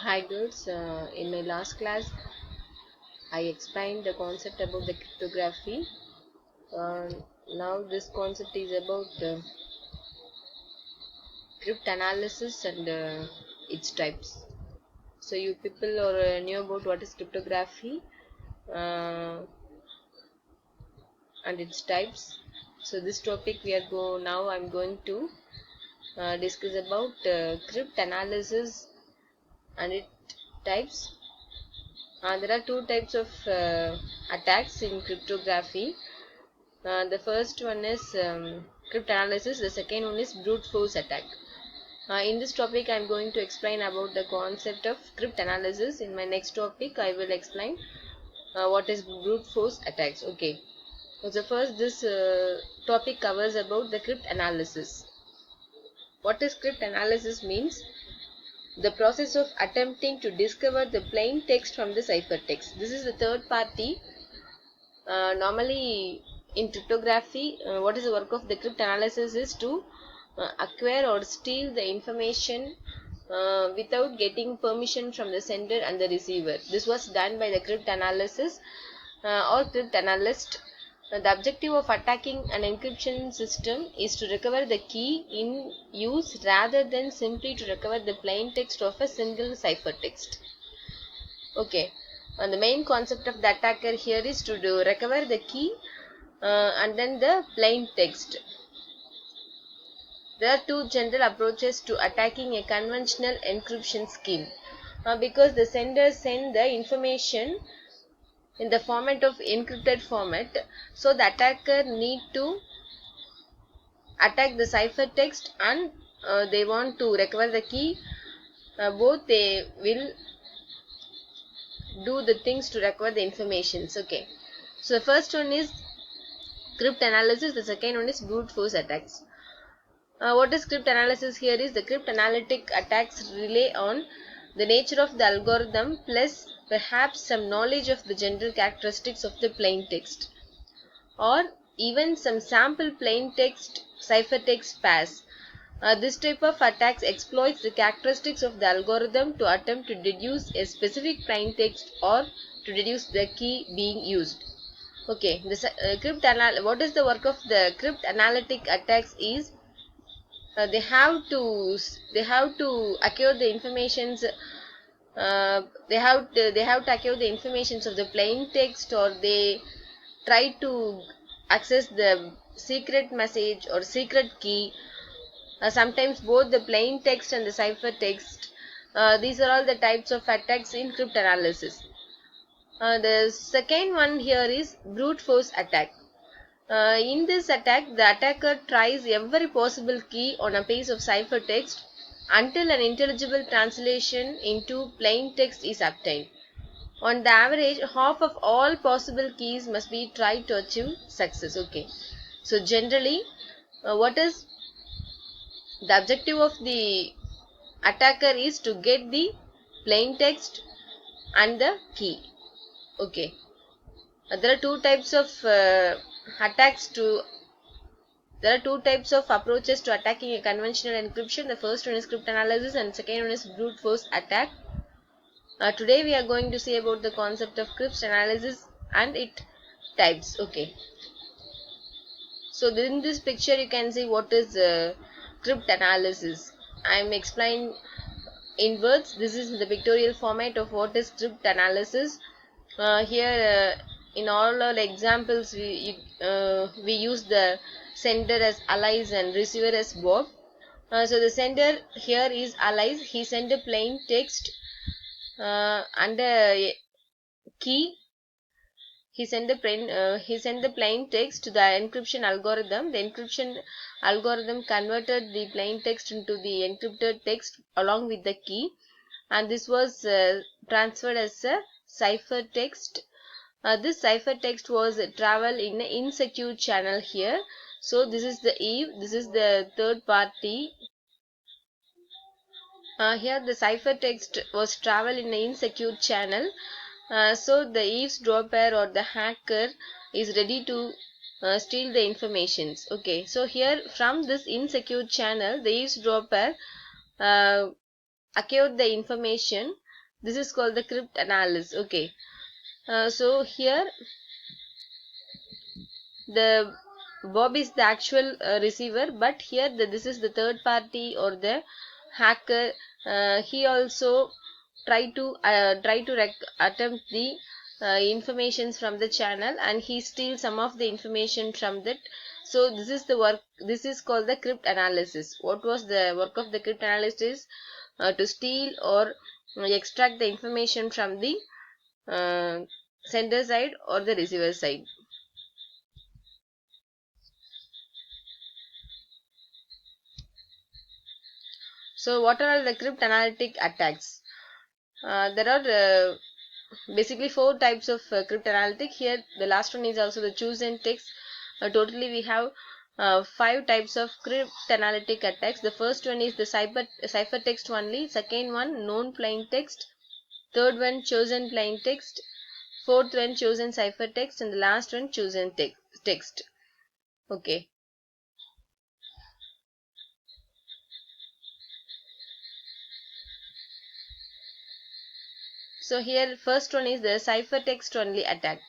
Hi girls, in my last class I explained the concept about the cryptography. Uh, Now this concept is about cryptanalysis and its types. So you people are knew about what is cryptography uh, and its types. So this topic we are go now. I'm going to discuss about cryptanalysis and its types. There are two types of attacks in cryptography. The first one is cryptanalysis, the second one is brute force attack. In this topic, I am going to explain about the concept of cryptanalysis. In my next topic, I will explain what is brute force attacks. Okay. So first, this topic covers about the cryptanalysis. What is cryptanalysis means? The process of attempting to discover the plain text from the ciphertext. This is the third party. Normally in cryptography, what is the work of the cryptanalysis is to acquire or steal the information without getting permission from the sender and the receiver. This was done by the cryptanalysis or cryptanalyst. The objective of attacking an encryption system is to recover the key in use rather than simply to recover the plain text of a single ciphertext. Okay, and the main concept of the attacker here is to recover the key and then the plain text. There are two general approaches to attacking a conventional encryption scheme. Because the sender send the information in the format of encrypted format, so the attacker need to attack the ciphertext and they want to recover the key. Both they will do the things to recover the informations. Okay, so the first one is cryptanalysis, the second one is brute force attacks. What is cryptanalysis here is the cryptanalytic attacks rely on the nature of the algorithm plus perhaps some knowledge of the general characteristics of the plain text or even some sample plain text ciphertext pairs. This type of attacks exploits the characteristics of the algorithm to attempt to deduce a specific plain text or to deduce the key being used. Okay, what is the work of the cryptanalytic attacks is they have to acquire the informations they have to acquire the informations of the plain text or they try to access the secret message or secret key. Sometimes both the plain text and the ciphertext. These are all the types of attacks in cryptanalysis. The second one here is brute force attack. In this attack, the attacker tries every possible key on a piece of ciphertext until an intelligible translation into plain text is obtained. On the average, half of all possible keys must be tried to achieve success. Okay. So generally, what is the objective of the attacker is to get the plain text and the key. Okay. There are two types of attacks to There are two types of approaches to attacking a conventional encryption. The first one is cryptanalysis and second one is brute force attack. Today we are going to see about the concept of cryptanalysis and its types. Okay. So in this picture you can see what is cryptanalysis. I am explaining in words. This is the pictorial format of what is cryptanalysis. Here in all our examples we use the sender as Alice and receiver as Bob. So the sender here is Alice. He sent a plain text and a key. He sent the plain text to the encryption algorithm. The encryption algorithm converted the plain text into the encrypted text along with the key, and this was transferred as a ciphertext. This ciphertext was travel in an insecure channel here. So this is the Eve. This is the third party. Here the ciphertext was travel in an insecure channel. So the eavesdropper or the hacker is ready to steal the informations. Okay, so here from this insecure channel, the eavesdropper uh, acquired the information This is called the cryptanalysis. Okay. So here the Bob is the actual receiver, but here this is the third party or the hacker. He also try to attempt the informations from the channel, and he steals some of the information from that. So this is the work. This is called the cryptanalysis. What was the work of the cryptanalysis? To steal or extract the information from the uh, sender side or the receiver side. So what are the cryptanalytic attacks? There are basically four types of cryptanalytic. Here the last one is also the chosen text. Totally we have five types of cryptanalytic attacks. The first one is the ciphertext only. Second one known plain text. Third one chosen plain text. Fourth one chosen ciphertext, and the last one chosen text. Okay. So here first one is the ciphertext only attack.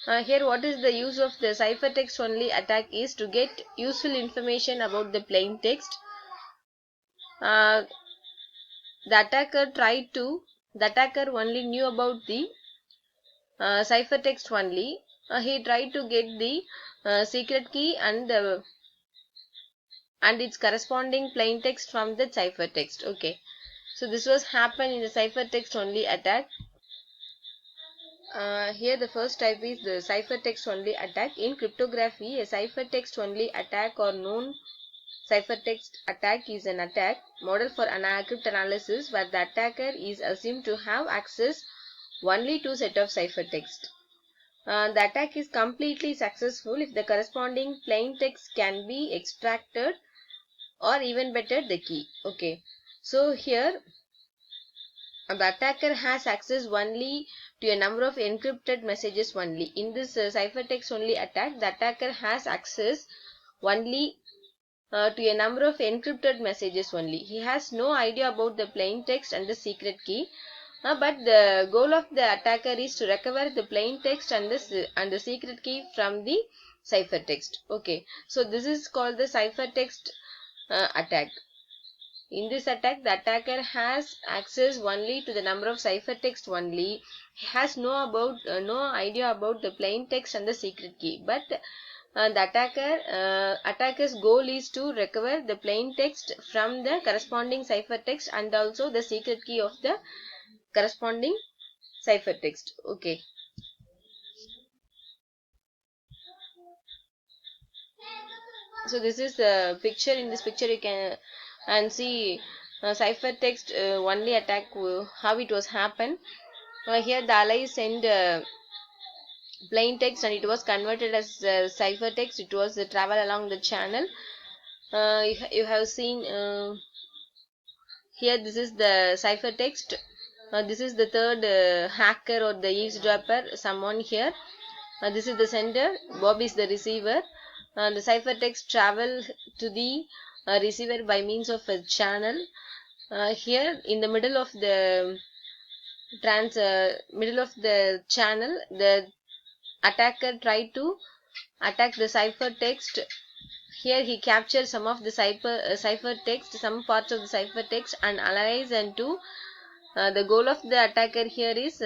Here what is the use of the ciphertext only attack is to get useful information about the plain text. Uh, the attacker only knew about the ciphertext only. He tried to get the secret key and its corresponding plain text from the ciphertext. Okay, so this was happen in the ciphertext only attack. Here the first type is the ciphertext only attack. In cryptography, a ciphertext only attack or known ciphertext attack is an attack model for cryptanalysis where the attacker is assumed to have access only to set of ciphertext. The attack is completely successful if the corresponding plain text can be extracted, or even better, the key. Okay, so here the attacker has access only to a number of encrypted messages only. In this ciphertext only attack, the attacker has access only to a number of encrypted messages only. He has no idea about the plain text and the secret key. But the goal of the attacker is to recover the plain text and the secret key from the ciphertext. Okay, so this is called the ciphertext attack. In this attack, the attacker has access only to the number of ciphertext only. He has no idea about the plain text and the secret key. But the attacker's goal is to recover the plain text from the corresponding ciphertext and also the secret key of the corresponding ciphertext. Okay. So this is the picture. In this picture you can and see ciphertext only attack, how it was happen. Here the allies send plain text and it was converted as ciphertext. It was travel along the channel. You have seen here this is the ciphertext. This is the third hacker or the eavesdropper, someone here. This is the sender, Bob is the receiver. The ciphertext travel to the receiver by means of a channel. Here in the middle of the channel, the attacker tried to attack the ciphertext. Here he captured some of the ciphertext, some parts of the ciphertext, and analyze into the goal of the attacker here is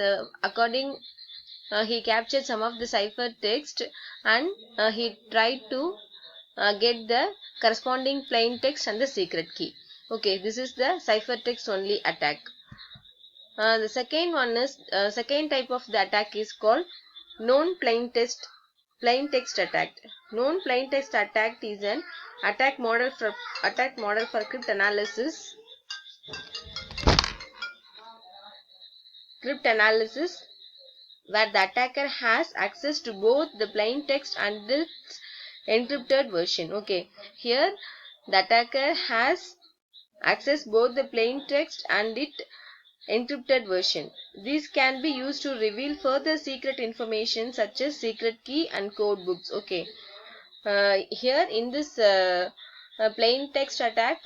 he captured some of the ciphertext and he tried to get the corresponding plain text and the secret key. Okay, this is the ciphertext only attack. The second type of the attack is called known plain text attack. Known plain text attack is an attack model for cryptanalysis. Where the attacker has access to both the plain text and its encrypted version. Okay, here the attacker has access both the plain text and its encrypted version. These can be used to reveal further secret information such as secret key and code books. Okay, here in this plain text attack,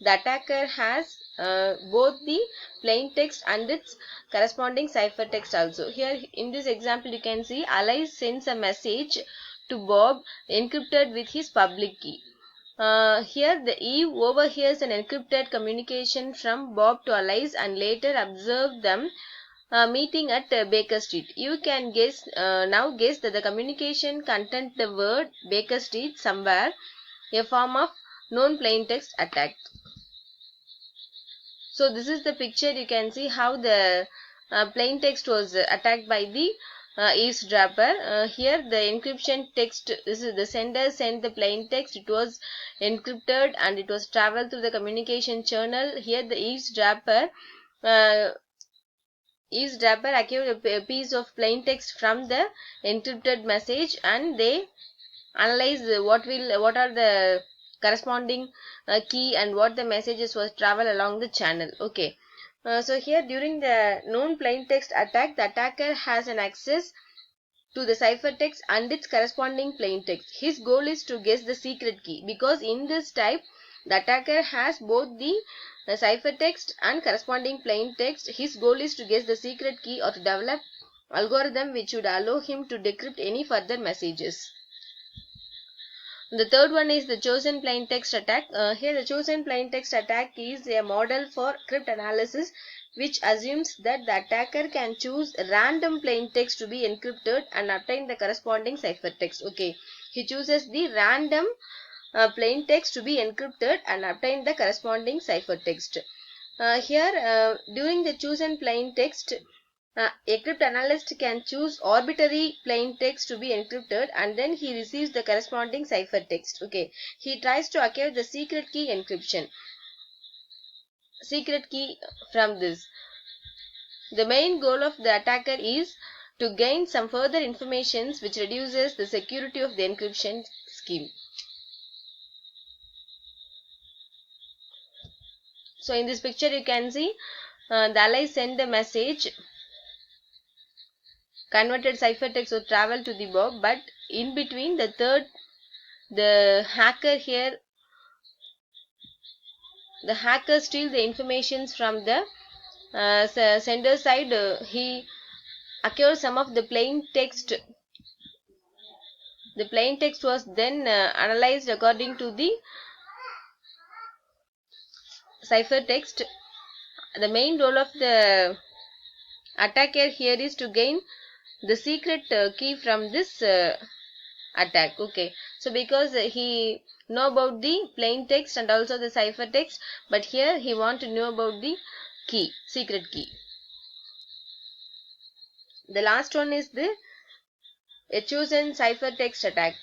the attacker has both the plain text and its corresponding ciphertext also. Here in this example you can see Alice sends a message to Bob encrypted with his public key. Here the Eve overhears an encrypted communication from Bob to Alice and later observes them meeting at Baker Street. You can now guess that the communication contained the word Baker Street somewhere, a form of known plain text attack. So this is the picture. You can see how the plain text was attacked by the eavesdropper. Here the encryption text, this is the sender sent the plain text, it was encrypted and it was traveled through the communication channel. Here the eavesdropper acquired a piece of plain text from the encrypted message and they analyze what are the corresponding key and what the messages was travel along the channel. Okay, so here during the known plain text attack, the attacker has an access to the ciphertext and its corresponding plain text. His goal is to guess the secret key, because in this type the attacker has both the ciphertext and corresponding plain text. His goal is to guess the secret key or to develop algorithm which would allow him to decrypt any further messages. The third one is the chosen plain text attack. Here the chosen plain text attack is a model for cryptanalysis which assumes that the attacker can choose random plain text to be encrypted and obtain the corresponding ciphertext. Okay, he chooses the random plain text to be encrypted and obtain the corresponding ciphertext. Here during the chosen plain text, a cryptanalyst can choose arbitrary plain text to be encrypted and then he receives the corresponding ciphertext. Okay, he tries to acquire the secret key from this. The main goal of the attacker is to gain some further information which reduces the security of the encryption scheme. So in this picture you can see the Alice send a message. Converted ciphertext will travel to the Bob, but in between the hacker here, the hacker steals the informations from the sender side. He acquires some of the plain text. The plain text was then analyzed according to the ciphertext. The main role of the attacker here is to gain the secret key from this attack. Okay, so because he know about the plain text and also the ciphertext, but here he want to know about the secret key. The last one is a chosen ciphertext attack.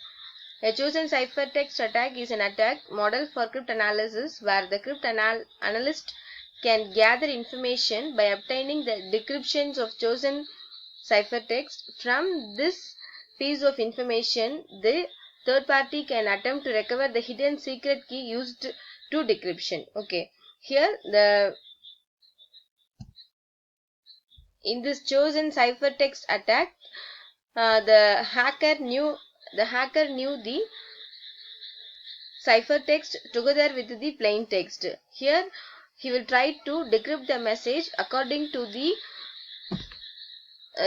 A chosen ciphertext attack is an attack model for cryptanalysis where the cryptanalyst can gather information by obtaining the decryptions of chosen ciphertext. From this piece of information, the third party can attempt to recover the hidden secret key used to decryption. Okay, here in this chosen ciphertext attack, the hacker knew the ciphertext together with the plain text. Here he will try to decrypt the message according to the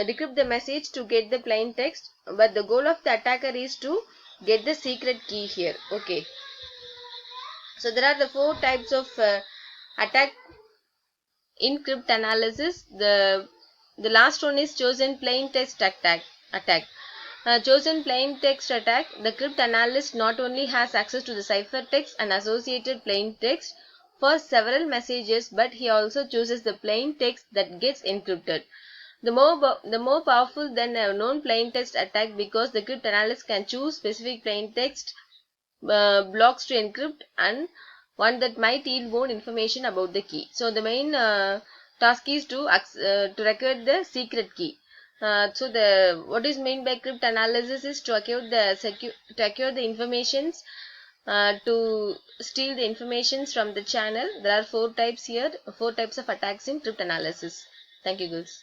decrypt the message to get the plain text, but the goal of the attacker is to get the secret key here. Okay, so there are the 4 types of attack in cryptanalysis. The last one is chosen plain text attack. Chosen plain text attack, the cryptanalyst not only has access to the ciphertext and associated plain text for several messages, but he also chooses the plain text that gets encrypted. The more powerful than a known plain text attack, because the cryptanalyst can choose specific plain text blocks to encrypt and one that might yield more information about the key. So the main task is to record the secret key. So what is meant by cryptanalysis is to acquire the informations, to steal the informations from the channel. There are 4 types here, 4 types of attacks in cryptanalysis. Thank you, girls.